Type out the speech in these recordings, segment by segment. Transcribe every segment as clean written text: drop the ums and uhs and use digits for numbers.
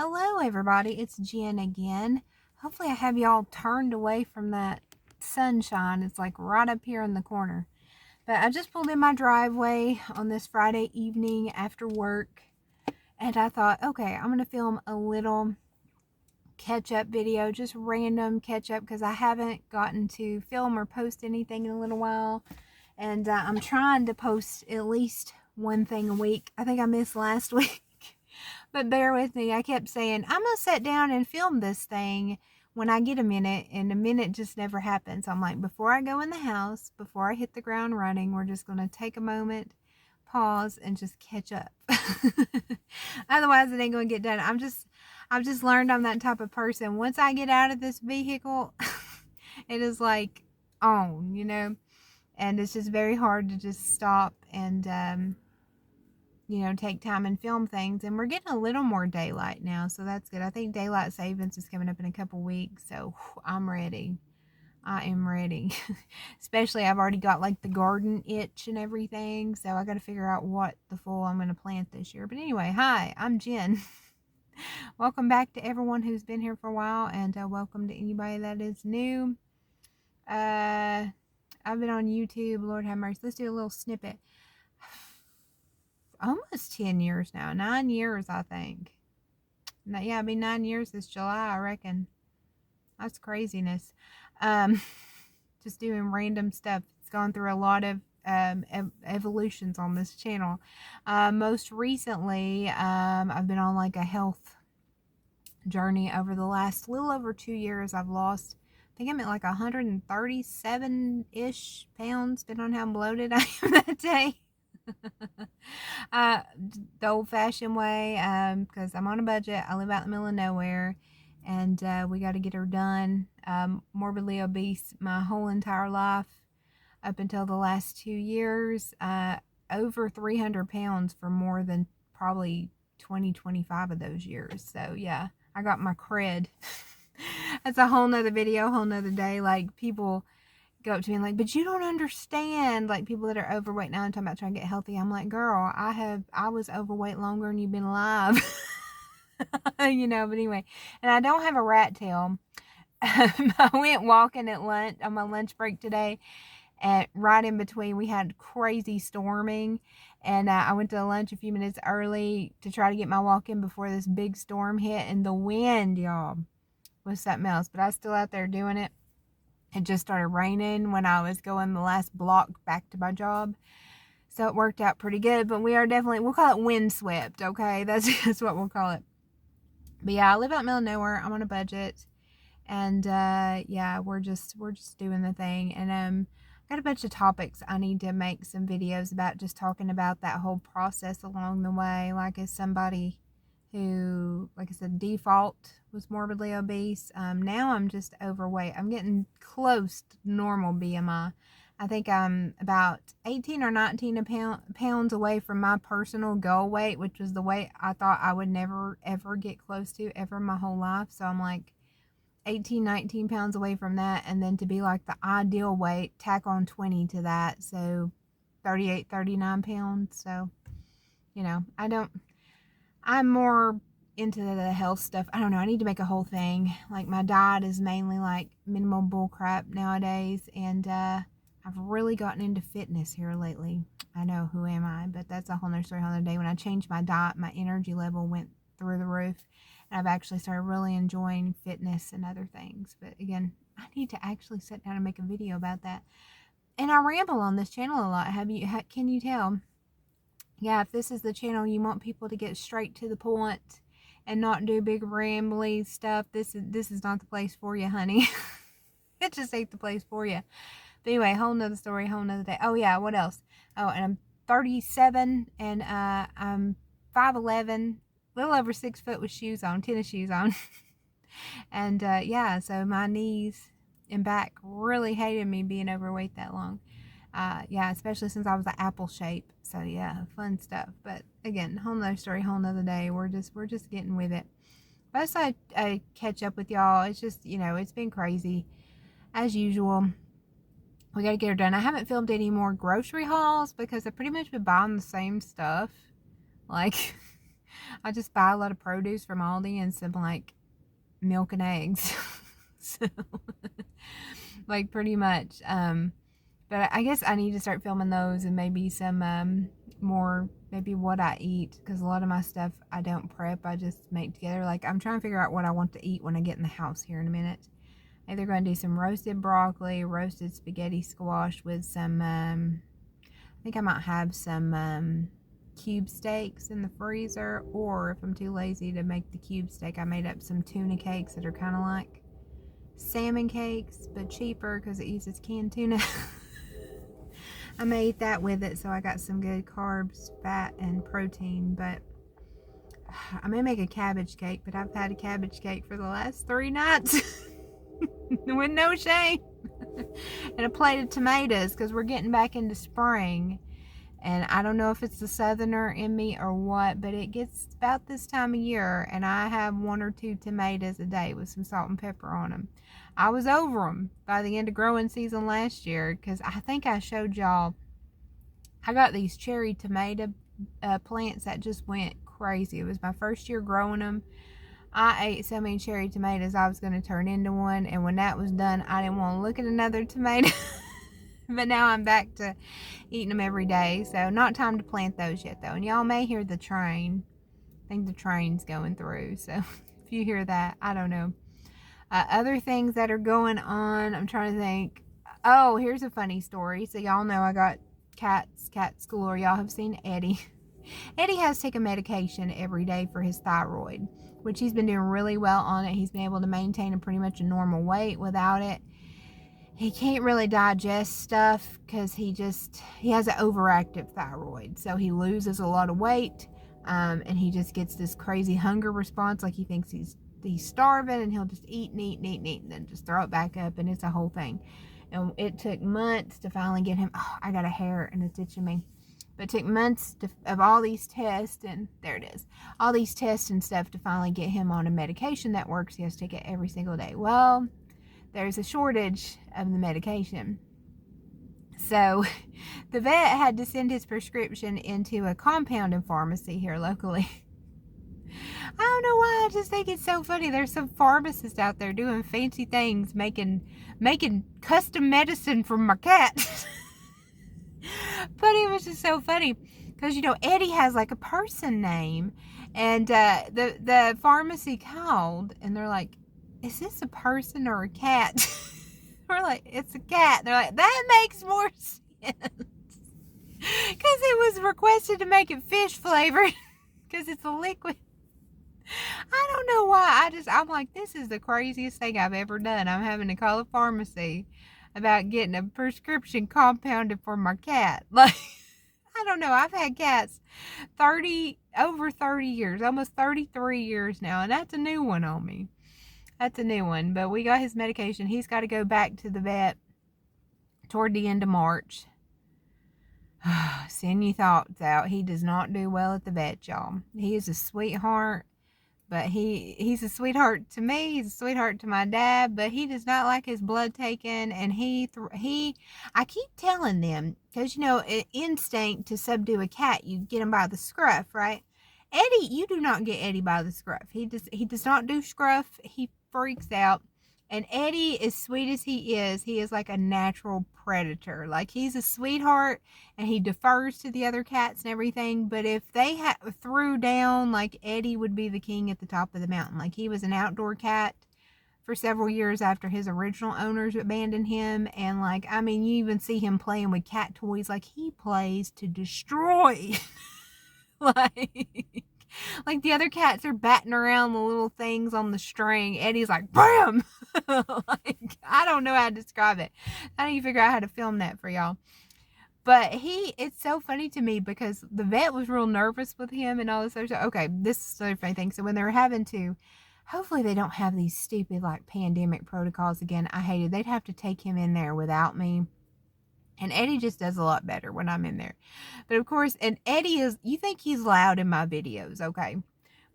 Hello everybody, it's Jen again. Hopefully I have y'all turned away from that sunshine. It's like right up here in the corner. But I just pulled in my driveway on this Friday evening after work, and I thought, okay, I'm going to film a little catch-up video, just random catch-up, because I haven't gotten to film or post anything in a little while. And I'm trying to post at least one thing a week. I think I missed last week. But bear with me. I kept saying, I'm going to sit down and film this thing when I get a minute, and a minute just never happens. I'm like, before I go in the house, before I hit the ground running, we're just going to take a moment, pause, and just catch up. Otherwise, it ain't going to get done. I've just learned I'm that type of person. Once I get out of this vehicle, it is like on, and it's just very hard to just stop and, take time and film things. And we're getting a little more daylight now, so that's good. I think daylight savings is coming up in a couple weeks, so I'm ready. I am ready. Especially I've already got like the garden itch and everything, so I got to figure out what the full I'm going to plant this year. But anyway, hi, I'm Jen. Welcome back to everyone who's been here for a while, and welcome to anybody that is new. I've been on YouTube, Lord have mercy. Let's do a little snippet. Almost 10 years now. 9 years, I think. Yeah, it'll be 9 years this July, I reckon. That's craziness. Just doing random stuff. It's gone through a lot of evolutions on this channel. Most recently, I've been on like a health journey over the last little over 2 years. I've lost, I think I'm at like 137-ish pounds, depending on how bloated I am that day. The old-fashioned way, because I'm on a budget. I live out in the middle of nowhere, and we got to get her done. Morbidly obese my whole entire life up until the last 2 years. Over 300 pounds for more than probably 25 of those years. So yeah, I got my cred. That's a whole nother video, whole nother day. Like, people go up to me and like, but you don't understand, like, people that are overweight now and talking about trying to get healthy. I'm like, girl, I was overweight longer than you've been alive. But anyway, and I don't have a rat tail. I went walking at lunch on my lunch break today, and right in between we had crazy storming, and I went to lunch a few minutes early to try to get my walk in before this big storm hit, and the wind, y'all, was something else. But I was still out there doing it. It just started raining when I was going the last block back to my job, so it worked out pretty good. But we are definitely, we'll call it windswept, okay? That's what we'll call it. But yeah, I live out in the middle of nowhere. I'm on a budget, and yeah, we're just doing the thing. And got a bunch of topics I need to make some videos about, just talking about that whole process along the way. Like, as somebody who, like I said, default was morbidly obese. Now I'm just overweight. I'm getting close to normal BMI. I think I'm about 18 or 19 pounds away from my personal goal weight, which was the weight I thought I would never, ever get close to ever in my whole life. So I'm like 18, 19 pounds away from that. And then to be like the ideal weight, tack on 20 to that. So 38, 39 pounds. So, I'm more into the health stuff. I don't know. I need to make a whole thing. Like, my diet is mainly like minimal bullcrap nowadays, and I've really gotten into fitness here lately. I know, who am I? But that's a whole nother story, whole nother day. When I changed my diet, my energy level went through the roof, and I've actually started really enjoying fitness and other things. But again, I need to actually sit down and make a video about that. And I ramble on this channel a lot. Can you tell? Yeah, if this is the channel you want people to get straight to the point and not do big rambly stuff, this is not the place for you, honey. It just ain't the place for you. But anyway, whole nother story, whole nother day. Oh yeah, what else? Oh, and I'm 37, and I'm 5'11", a little over 6 foot with shoes on, tennis shoes on. And yeah, so my knees and back really hated me being overweight that long. Yeah, especially since I was an apple shape. So yeah, fun stuff. But again, whole nother story, whole nother day. We're just getting with it. But I just thought I'd catch up with y'all. It's just, it's been crazy as usual. We got to get her done. I haven't filmed any more grocery hauls because I've pretty much been buying the same stuff. Like, I just buy a lot of produce from Aldi and some like milk and eggs. So, like pretty much. But I guess I need to start filming those and maybe some more, maybe what I eat, because a lot of my stuff I don't prep, I just make together. Like I'm trying to figure out what I want to eat when I get in the house here in a minute. Either going to do some roasted broccoli, roasted spaghetti squash with some, I think I might have some cube steaks in the freezer, or if I'm too lazy to make the cube steak, I made up some tuna cakes that are kind of like salmon cakes, but cheaper because it uses canned tuna. I may eat that with it, so I got some good carbs, fat, and protein. But I may make a cabbage cake, but I've had a cabbage cake for the last 3 nights with no shame. And a plate of tomatoes, because we're getting back into spring. And I don't know if it's the southerner in me or what, but it gets about this time of year, and I have 1 or 2 tomatoes a day with some salt and pepper on them. I was over them by the end of growing season last year, because I think I showed y'all, I got these cherry tomato plants that just went crazy. It was my first year growing them. I ate so many cherry tomatoes I was going to turn into one, and when that was done, I didn't want to look at another tomato. But now I'm back to eating them every day, so not time to plant those yet though. And y'all may hear the train. I think the train's going through, so if you hear that, I don't know. Other things that are going on, I'm trying to think. Oh, here's a funny story. So y'all know I got cats galore. Y'all have seen Eddie. Eddie has to take a medication every day for his thyroid, which he's been doing really well on it. He's been able to maintain a pretty much a normal weight without it. He can't really digest stuff because he has an overactive thyroid. So he loses a lot of weight, and he just gets this crazy hunger response. Like he thinks he's starving, and he'll just eat and eat and eat and eat and then just throw it back up, and it's a whole thing. And it took months to finally get him. Oh, I got a hair and it's itching me. But it took months of all these tests, and there it is. All these tests and stuff to finally get him on a medication that works. He has to take it every single day. Well, there's a shortage of the medication. So the vet had to send his prescription into a compounding pharmacy here locally. I don't know why, I just think it's so funny. There's some pharmacists out there doing fancy things, making custom medicine for my cat. But it was just so funny because, you know, Eddie has like a person name, and the pharmacy called and they're like, is this a person or a cat? We're like, it's a cat. They're like, that makes more sense. Because it was requested to make it fish flavored because it's a liquid. I don't know why. I'm like, this is the craziest thing I've ever done. I'm having to call a pharmacy about getting a prescription compounded for my cat. Like, I don't know. I've had cats over 30 years, almost 33 years now, and that's a new one on me. That's a new one, but we got his medication. He's got to go back to the vet toward the end of March. Send your thoughts out. He does not do well at the vet, y'all. He is a sweetheart, but he's a sweetheart to me. He's a sweetheart to my dad, but he does not like his blood taken. And I keep telling them, because, you know, instinct to subdue a cat, you get him by the scruff, right? Eddie, you do not get Eddie by the scruff. He does not do scruff. He freaks out. And Eddie, as sweet as he is like a natural predator. Like, he's a sweetheart, and he defers to the other cats and everything. But if they threw down, like, Eddie would be the king at the top of the mountain. Like, he was an outdoor cat for several years after his original owners abandoned him. And, like, I mean, you even see him playing with cat toys. Like, he plays to destroy. Like the other cats are batting around the little things on the string. Eddie's like, bam! Like, I don't know how to describe it. I need to figure out how to film that for y'all. But it's so funny to me because the vet was real nervous with him and all this other stuff. Okay, this is the other funny thing. So when they were having to, hopefully they don't have these stupid like pandemic protocols again. I hated, they'd have to take him in there without me. And Eddie just does a lot better when I'm in there. But of course, and Eddie you think he's loud in my videos, okay?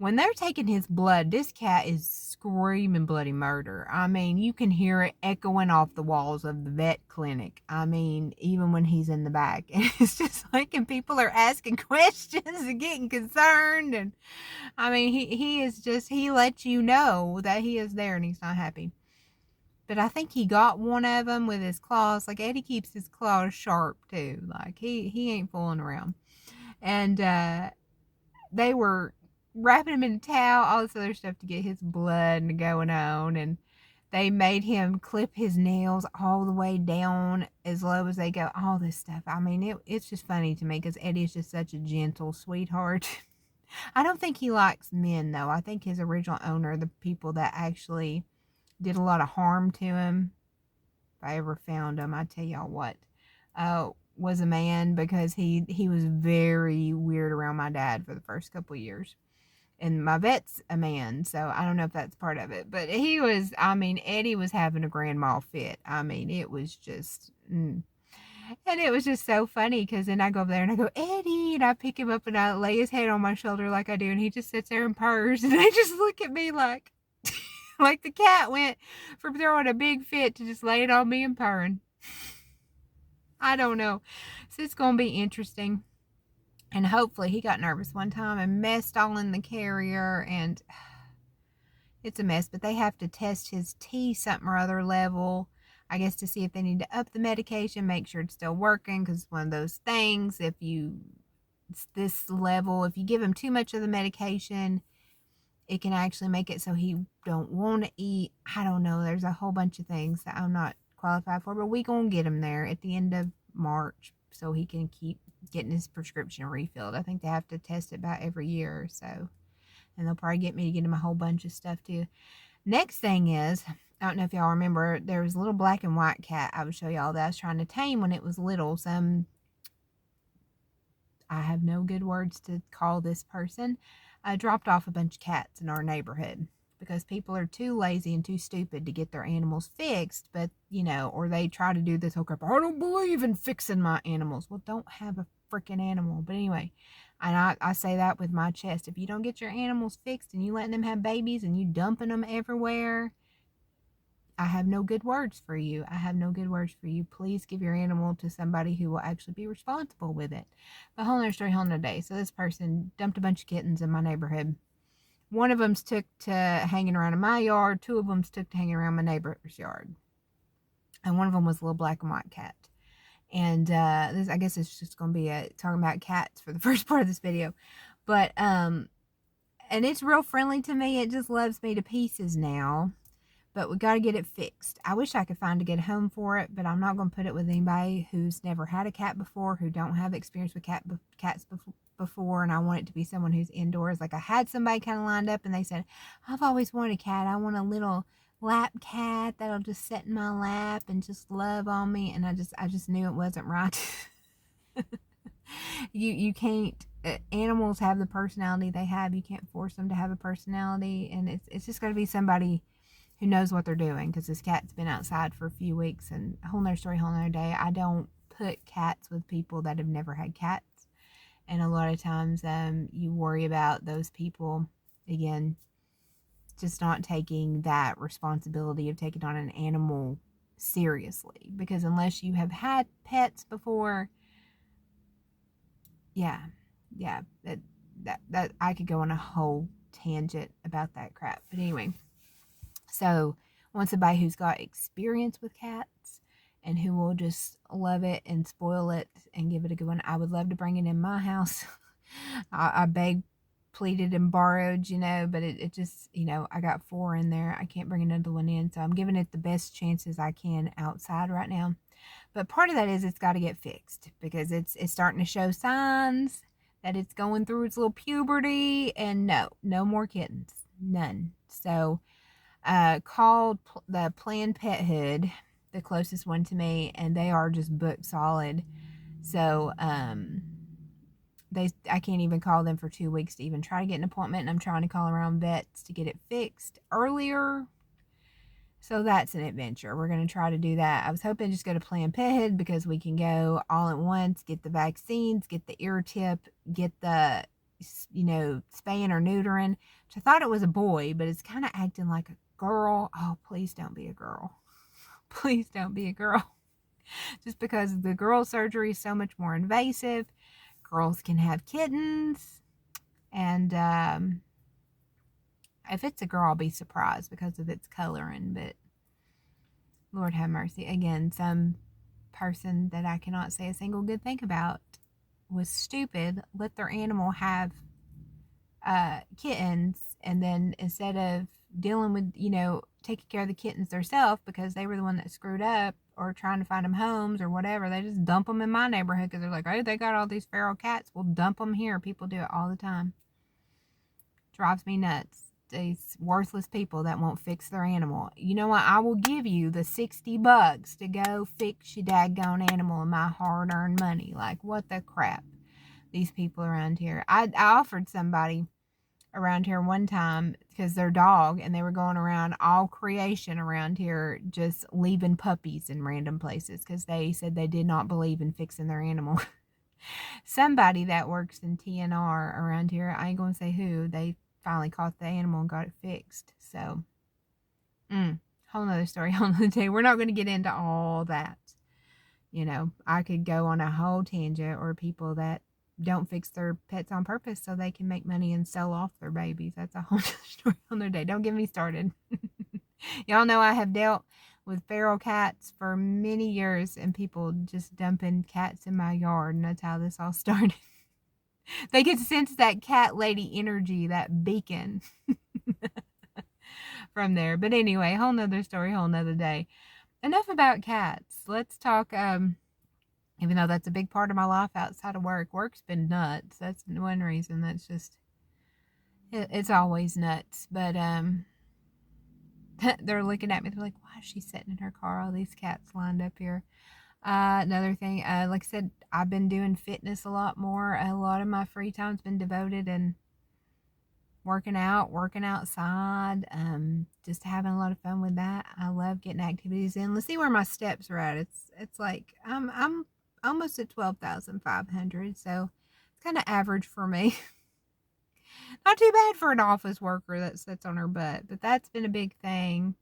when they're taking his blood, this cat is screaming bloody murder. I mean, you can hear it echoing off the walls of the vet clinic. I mean, even when he's in the back. And it's just like, and people are asking questions and getting concerned. And I mean, he is just, he lets you know that he is there and he's not happy. But I think he got one of them with his claws. Like, Eddie keeps his claws sharp too. Like, he ain't fooling around. And they were wrapping him in a towel, all this other stuff to get his blood going on. And they made him clip his nails all the way down as low as they go, all this stuff. I mean, it's just funny to me because Eddie is just such a gentle sweetheart. I don't think he likes men, though. I think his original owner, the people that actually did a lot of harm to him, if I ever found him, I tell y'all what, was a man, because he was very weird around my dad for the first couple of years. And my vet's a man, so I don't know if that's part of it. But he was, I mean, Eddie was having a grand mal fit. I mean, it was just, and it was just so funny because then I go over there and I go, Eddie, and I pick him up and I lay his head on my shoulder like I do, and he just sits there and purrs, and they just look at me like, like the cat went from throwing a big fit to just laying on me and purring. I don't know. So it's going to be interesting. And hopefully he got nervous one time and messed all in the carrier, and it's a mess. But they have to test his T something or other level, I guess, to see if they need to up the medication, make sure it's still working, because it's one of those things, if you, it's this level, if you give him too much of the medication, it can actually make it so he don't want to eat. I don't know. There's a whole bunch of things that I'm not qualified for, but we gonna get him there at the end of March so he can keep getting his prescription refilled. I think they have to test it about every year or so. And they'll probably get me to get him a whole bunch of stuff too. Next thing is, I don't know if y'all remember, there was a little black and white cat I would show y'all that I was trying to tame when it was little. I have no good words to call this person. I dropped off a bunch of cats in our neighborhood because people are too lazy and too stupid to get their animals fixed, but, you know, or they try to do this whole crap, I don't believe in fixing my animals. Well, don't have a freaking animal. But anyway, and I say that with my chest. If you don't get your animals fixed and you letting them have babies and you dumping them everywhere, I have no good words for you. I have no good words for you. Please give your animal to somebody who will actually be responsible with it. But whole nother story, whole nother day. So this person dumped a bunch of kittens in my neighborhood. One of them's took to hanging around in my yard. Two of them's took to hanging around my neighbor's yard. And one of them was a little black and white cat. And this, I guess it's just going to be talking about cats for the first part of this video. But, and it's real friendly to me. It just loves me to pieces now. But we got to get it fixed. I wish I could find a good home for it, but I'm not going to put it with anybody who's never had a cat before, who don't have experience with cats before, and I want it to be someone who's indoors. Like, I had somebody kind of lined up, and they said, I've always wanted a cat. I want a little lap cat that'll just sit in my lap and just love on me, and I just knew it wasn't right. You can't, animals have the personality they have. You can't force them to have a personality, and it's just got to be somebody who knows what they're doing, because this cat's been outside for a few weeks. And whole nother story, whole nother day. I don't put cats with people that have never had cats, and a lot of times you worry about those people, again, just not taking that responsibility of taking on an animal seriously, because unless you have had pets before, yeah, that I could go on a whole tangent about that crap. But anyway, so I want somebody who's got experience with cats and who will just love it and spoil it and give it a good one. I would love to bring it in my house. I begged, pleaded, and borrowed, you know, but it just, you know, I got 4 in there. I can't bring another one in, so I'm giving it the best chances I can outside right now. But part of that is it's got to get fixed, because it's starting to show signs that it's going through its little puberty, and no more kittens, none. So called the Planned Parenthood, the closest one to me, and they are just booked solid. So I can't even call them for 2 weeks to even try to get an appointment, and I'm trying to call around vets to get it fixed earlier. So that's an adventure. We're going to try to do that. I was hoping to just go to Planned Parenthood, because we can go all at once, get the vaccines, get the ear tip, get the spaying or neutering. Which I thought it was a boy, but it's kind of acting like a girl. Oh, please don't be a girl. Please don't be a girl. Just because the girl surgery is so much more invasive. Girls can have kittens. And if it's a girl, I'll be surprised because of its coloring. But Lord have mercy. Again, some person that I cannot say a single good thing about was stupid, let their animal have kittens, and then instead of dealing with, taking care of the kittens themselves because they were the one that screwed up or trying to find them homes or whatever, they just dump them in my neighborhood because they're like, oh, they got all these feral cats. We'll dump them here. People do it all the time. Drives me nuts. These worthless people that won't fix their animal. You know what? I will give you the $60 to go fix your daggone animal and my hard-earned money. Like, what the crap? These people around here. I offered somebody around here one time because their dog, and they were going around all creation around here just leaving puppies in random places because they said they did not believe in fixing their animal. Somebody that works in TNR around here, I ain't gonna say who, they finally caught the animal and got it fixed. So whole nother story, whole nother day. We're not going to get into all that. I could go on a whole tangent, or people that don't fix their pets on purpose so they can make money and sell off their babies. That's a whole other story on their day. Don't get me started. Y'all know I have dealt with feral cats for many years and people just dumping cats in my yard, and that's how this all started. They could sense that cat lady energy, that beacon from there. But anyway, whole nother story, whole nother day. Enough about cats. Let's talk, even though that's a big part of my life outside of work. Work's been nuts. That's one reason. That's just, it's always nuts. But they're looking at me. They're like, why is she sitting in her car? All these cats lined up here. Another thing, like I said, I've been doing fitness a lot more. A lot of my free time's been devoted and working out, working outside, just having a lot of fun with that. I love getting activities in. Let's see where my steps are at. It's like I'm almost at 12,500, so it's kind of average for me. Not too bad for an office worker that sits on her butt, but that's been a big thing.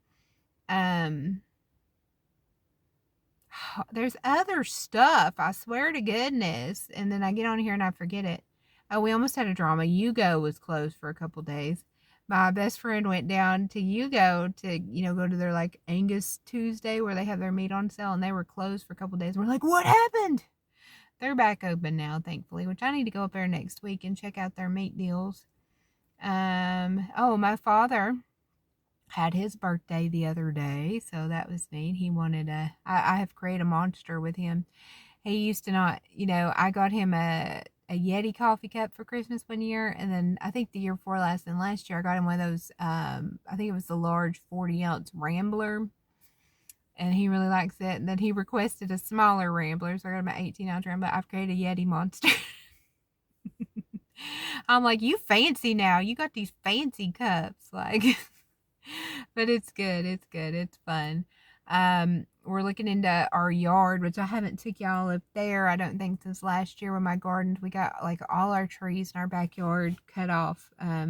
There's other stuff, I swear to goodness, and then I get on here and I forget it. Oh, we almost had a drama. Yugo was closed for a couple days. My best friend went down to Yugo to, go to their like Angus Tuesday where they have their meat on sale, and they were closed for a couple days. We're like, what happened? They're back open now, thankfully, which I need to go up there next week and check out their meat deals. My father had his birthday the other day, so that was neat. He wanted I have created a monster with him. He used to not, I got him a Yeti coffee cup for Christmas one year, and then I think the year before last and last year I got him one of those, I think it was the large 40-ounce Rambler, and he really likes it. And then he requested a smaller Rambler, so I got him an 18-ounce Rambler. I've created a Yeti monster. I'm like, you fancy now. You got these fancy cups, like... But it's good. It's good. It's fun. We're looking into our yard, which I haven't took y'all up there, I don't think, since last year with my gardens. We got like all our trees in our backyard cut off a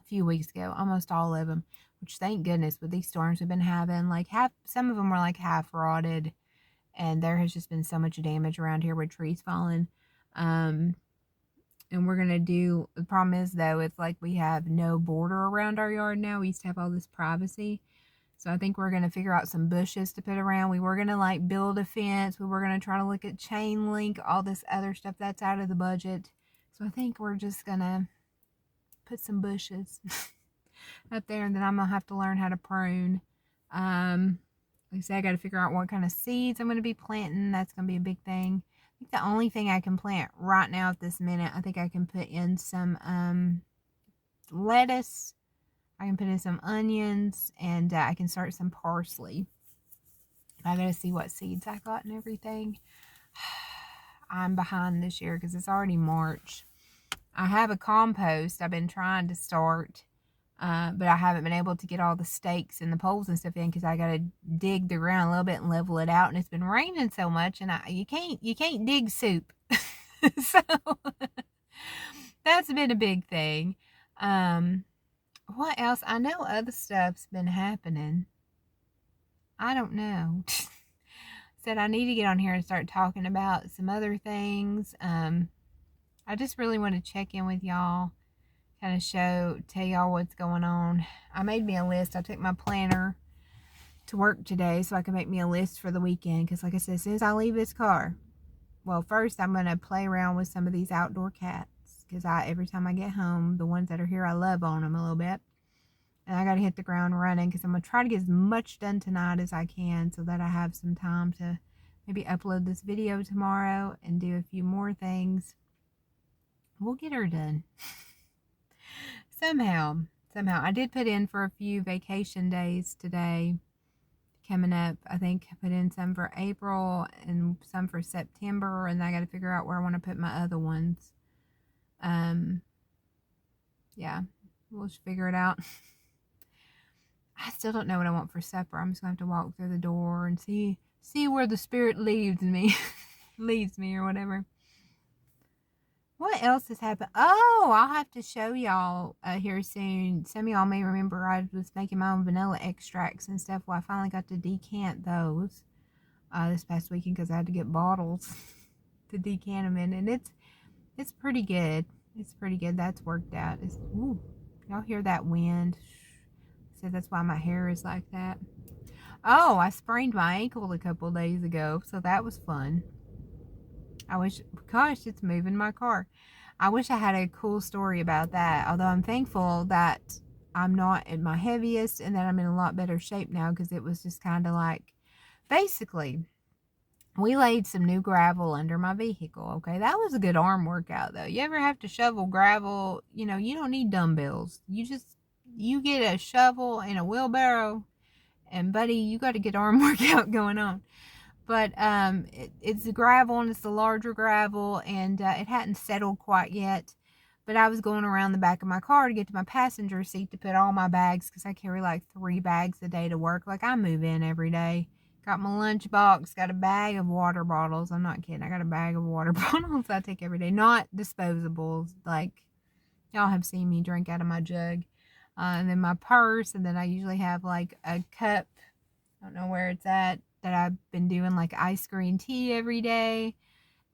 few weeks ago, almost all of them, which thank goodness with these storms we've been having. Like some of them were like half rotted, and there has just been so much damage around here with trees falling. And we're going to do, the problem is though, it's like we have no border around our yard now. We used to have all this privacy. So I think we're going to figure out some bushes to put around. We were going to like build a fence. We were going to try to look at chain link, all this other stuff that's out of the budget. So I think we're just going to put some bushes up there, and then I'm going to have to learn how to prune. Like I said, I got to figure out what kind of seeds I'm going to be planting. That's going to be a big thing. I think the only thing I can plant right now at this minute, I think I can put in some lettuce. I can put in some onions, and I can start some parsley. I gotta see what seeds I got and everything. I'm behind this year because it's already March. I have a compost I've been trying to start, but I haven't been able to get all the stakes and the poles and stuff in because I gotta dig the ground a little bit and level it out. And it's been raining so much, and you can't dig soup. So That's been a big thing. What else? I know other stuff's been happening. I don't know. Said I need to get on here and start talking about some other things. I just really want to check in with y'all, kind of tell y'all what's going on. I made me a list. I took my planner to work today so I can make me a list for the weekend. Because like I said, as soon as I leave this car, well, first I'm going to play around with some of these outdoor cats. Because every time I get home, the ones that are here, I love on them a little bit. And I got to hit the ground running because I'm going to try to get as much done tonight as I can so that I have some time to maybe upload this video tomorrow and do a few more things. We'll get her done. Somehow. I did put in for a few vacation days today coming up. I think I put in some for April and some for September, and I got to figure out where I want to put my other ones. Yeah, we'll just figure it out. I still don't know what I want for supper. I'm just gonna have to walk through the door and see where the spirit leads me. Leads me or whatever. What else has happened? Oh, I'll have to show y'all here soon. Some of y'all may remember I was making my own vanilla extracts and stuff. Well, I finally got to decant those this past weekend because I had to get bottles to decant them in, and it's pretty good. It's pretty good. That's worked out. Ooh, y'all hear that wind? So that's why my hair is like that. Oh, I sprained my ankle a couple of days ago, so that was fun. Gosh, it's moving my car. I wish I had a cool story about that, although I'm thankful that I'm not at my heaviest and that I'm in a lot better shape now, because it was just kind of like, basically, we laid some new gravel under my vehicle, okay? That was a good arm workout, though. You ever have to shovel gravel? You know, you don't need dumbbells. You get a shovel and a wheelbarrow, and buddy, you got a good arm workout going on. But it's the gravel, and it's the larger gravel, and it hadn't settled quite yet. But I was going around the back of my car to get to my passenger seat to put all my bags, because I carry like 3 bags a day to work. Like, I move in every day. Got my lunch box, got a bag of water bottles. I'm not kidding. I got a bag of water bottles I take every day. Not disposables. Like, y'all have seen me drink out of my jug. And then my purse, and then I usually have like a cup. I don't know where it's at. That I've been doing like ice green tea every day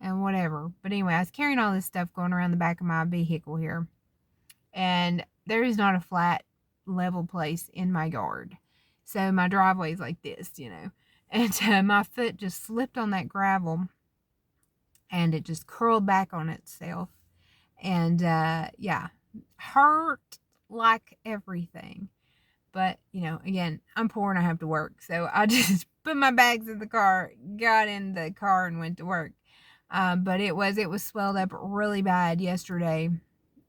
and whatever. But anyway, I was carrying all this stuff going around the back of my vehicle here. And there is not a flat, level place in my yard. So my driveway is like this, you know. And my foot just slipped on that gravel and it just curled back on itself. And yeah, hurt like everything. But, you know, again, I'm poor and I have to work. So I just put my bags in the car, got in the car, and went to work. But it was swelled up really bad yesterday.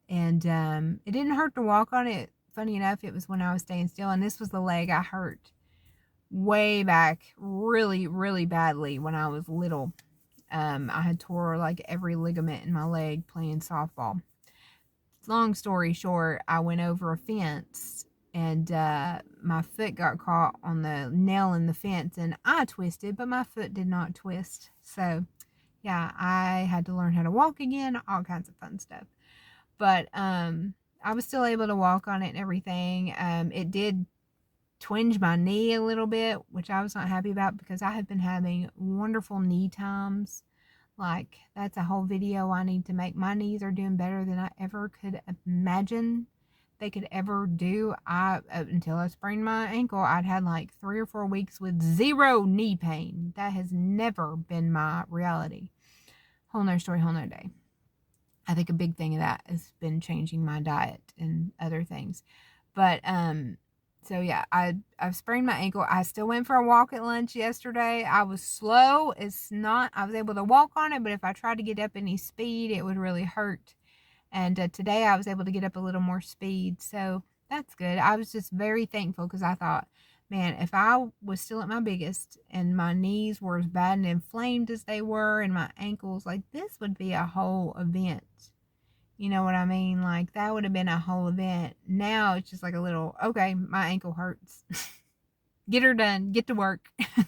And it didn't hurt to walk on it. Funny enough, it was when I was staying still. And this was the leg I hurt way back really, really badly when I was little. I had tore like every ligament in my leg playing softball. Long story short, I went over a fence and my foot got caught on the nail in the fence, and I twisted, but my foot did not twist. So yeah, I had to learn how to walk again, all kinds of fun stuff. But I was still able to walk on it and everything. It did twinge my knee a little bit, which I was not happy about, because I have been having wonderful knee times. Like, that's a whole video I need to make. My knees are doing better than I ever could imagine they could ever do. Until I sprained my ankle, I'd had like 3 or 4 weeks with 0 knee pain. That has never been my reality. Whole nother story, whole nother day. I think a big thing of that has been changing my diet and other things. But so yeah, I've sprained my ankle. I still went for a walk at lunch yesterday. I was slow. I was able to walk on it, but if I tried to get up any speed, it would really hurt. And today I was able to get up a little more speed. So that's good. I was just very thankful, because I thought, man, if I was still at my biggest and my knees were as bad and inflamed as they were, and my ankles, like, this would be a whole event. You know what I mean? Like, that would have been a whole event. Now it's just like a little, okay, my ankle hurts. Get her done. Get to work. You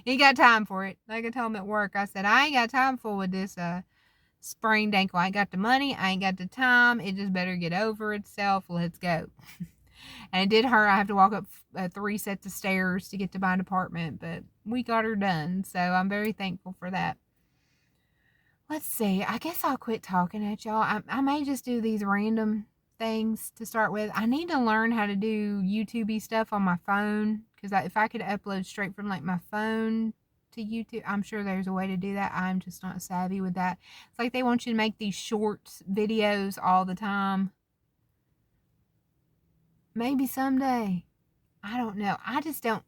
ain't got time for it. Like I told him at work, I said, I ain't got time for with this sprained ankle. I ain't got the money. I ain't got the time. It just better get over itself. Let's go. And it did hurt. I have to walk up 3 sets of stairs to get to my apartment, but we got her done. So I'm very thankful for that. Let's see. I guess I'll quit talking at y'all. I may just do these random things to start with. I need to learn how to do YouTube stuff on my phone, because if I could upload straight from like my phone to YouTube, I'm sure there's a way to do that. I'm just not savvy with that. It's like they want you to make these short videos all the time. Maybe someday. I don't know. I just don't.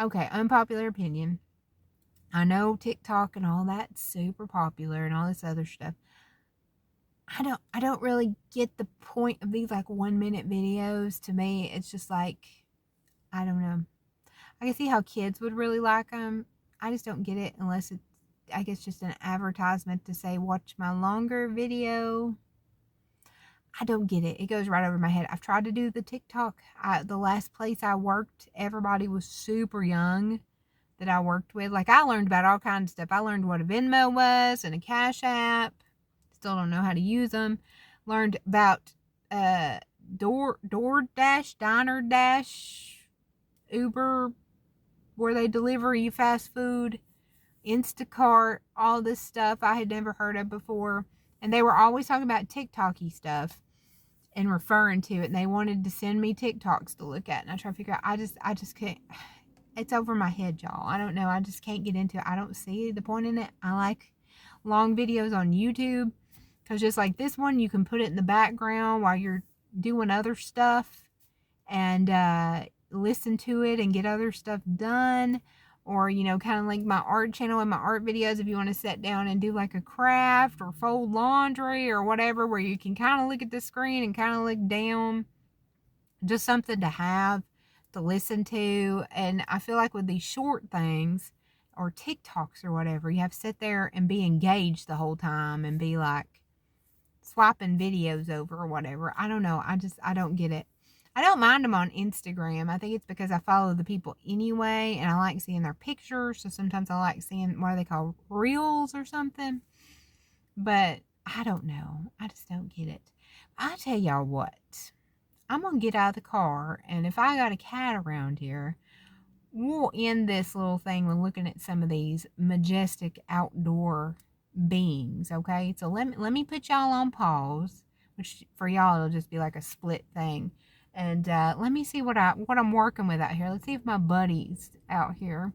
Okay, unpopular opinion. I know TikTok and all that's super popular and all this other stuff. I don't really get the point of these like 1-minute videos. To me, it's just like, I don't know. I can see how kids would really like them. I just don't get it unless it's, I guess, just an advertisement to say, watch my longer video. I don't get it. It goes right over my head. I've tried to do the TikTok. The last place I worked, everybody was super young that I worked with. Like, I learned about all kinds of stuff. I learned what a Venmo was and a Cash App. Still don't know how to use them. Learned about DoorDash, Diner Dash, Uber, where they deliver you fast food, Instacart, all this stuff I had never heard of before. And they were always talking about TikTok-y stuff and referring to it. And they wanted to send me TikToks to look at. And I try to figure out, I just can't. It's over my head, y'all. I don't know. I just can't get into it. I don't see the point in it. I like long videos on YouTube, because just like this one, you can put it in the background while you're doing other stuff and listen to it and get other stuff done. Or, you know, kind of like my art channel and my art videos, if you want to sit down and do like a craft or fold laundry or whatever, where you can kind of look at the screen and kind of look down. Just something to have to listen to. And I feel like with these short things or TikToks or whatever, you have to sit there and be engaged the whole time and be like swapping videos over or whatever. I don't know. I don't get it. I don't mind them on Instagram. I think it's because I follow the people anyway, and I like seeing their pictures. So sometimes I like seeing, what are they called, reels or something. But I don't know. I just don't get it. I tell y'all what. I'm going to get out of the car, and if I got a cat around here, we'll end this little thing with looking at some of these majestic outdoor beings, okay? So let me put y'all on pause, which for y'all it'll just be like a split thing. And let me see what I'm working with out here. Let's see if my buddy's out here.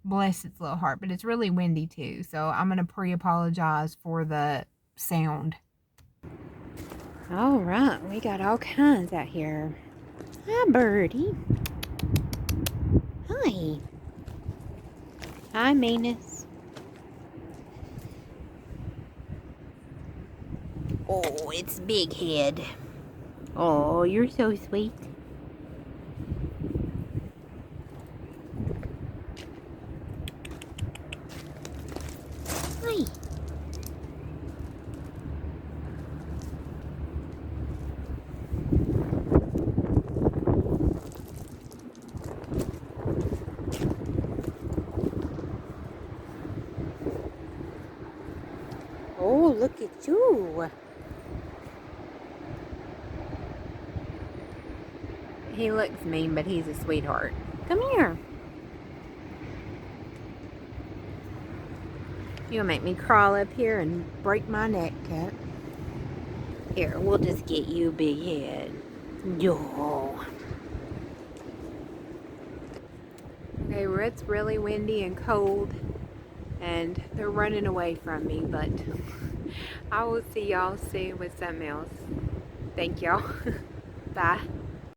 Bless its little heart. But it's really windy too, so I'm going to pre-apologize for the sound. All right, we got all kinds out here. Hi, birdie. Hi. Hi, Manus. Oh, it's Big Head. Oh, you're so sweet. Hi. Oh, look at you. He looks mean, but he's a sweetheart. Come here. You'll make me crawl up here and break my neck, cat. Here, we'll just get you, Big Head. Yo. Okay, well, it's really windy and cold, and they're running away from me, but I will see y'all soon with something else. Thank y'all. Bye.